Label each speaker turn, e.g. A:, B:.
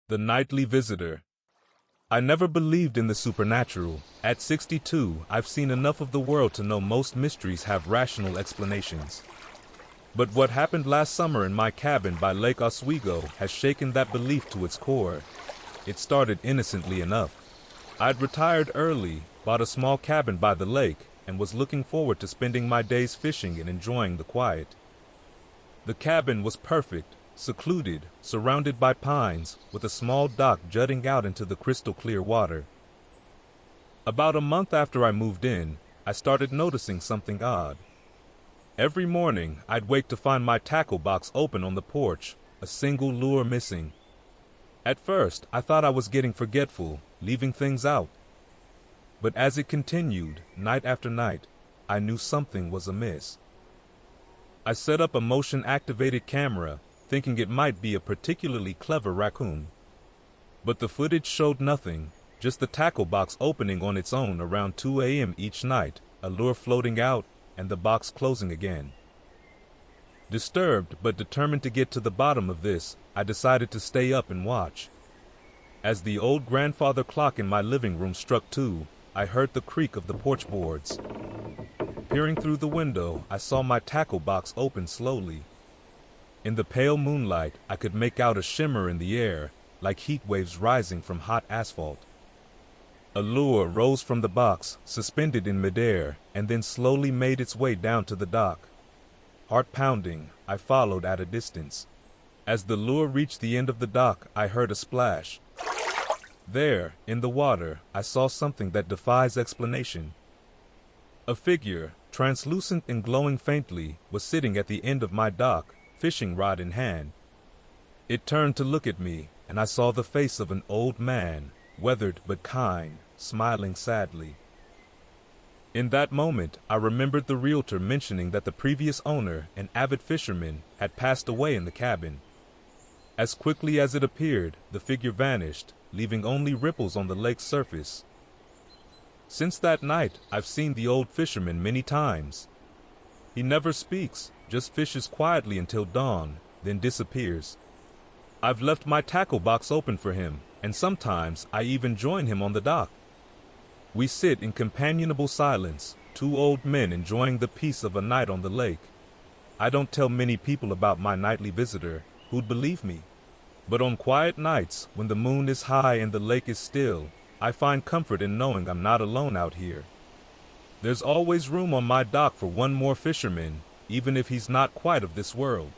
A: The Nightly Visitor. I never believed in the supernatural. At 62, I've seen enough of the world to know most mysteries have rational explanations. But what happened last summer in my cabin by Lake Oswego has shaken that belief to its core. It started innocently enough. I'd retired early, bought a small cabin by the lake, and was looking forward to spending my days fishing and enjoying the quiet. The cabin was perfect. Secluded, surrounded by pines, with a small dock jutting out into the crystal-clear water. About a month after I moved in, I started noticing something odd. Every morning, I'd wake to find my tackle box open on the porch, a single lure missing. At first, I thought I was getting forgetful, leaving things out. But as it continued, night after night, I knew something was amiss. I set up a motion-activated camera, thinking it might be a particularly clever raccoon. But the footage showed nothing, just the tackle box opening on its own around 2 a.m. each night, a lure floating out, and the box closing again. Disturbed but determined to get to the bottom of this, I decided to stay up and watch. As the old grandfather clock in my living room struck 2, I heard the creak of the porch boards. Peering through the window, I saw my tackle box open slowly. In the pale moonlight, I could make out a shimmer in the air, like heat waves rising from hot asphalt. A lure rose from the box, suspended in midair, and then slowly made its way down to the dock. Heart pounding, I followed at a distance. As the lure reached the end of the dock, I heard a splash. There, in the water, I saw something that defies explanation. A figure, translucent and glowing faintly, was sitting at the end of my dock, fishing rod in hand. It turned to look at me, and I saw the face of an old man, weathered but kind, smiling sadly. In that moment, I remembered the realtor mentioning that the previous owner, an avid fisherman, had passed away in the cabin. As quickly as it appeared, the figure vanished, leaving only ripples on the lake's surface. Since that night, I've seen the old fisherman many times. He never speaks, just fishes quietly until dawn, then disappears. I've left my tackle box open for him, and sometimes I even join him on the dock. We sit in companionable silence, 2 old men enjoying the peace of a night on the lake. I don't tell many people about my nightly visitor, who'd believe me. But on quiet nights, when the moon is high and the lake is still, I find comfort in knowing I'm not alone out here. There's always room on my dock for one more fisherman, even if he's not quite of this world.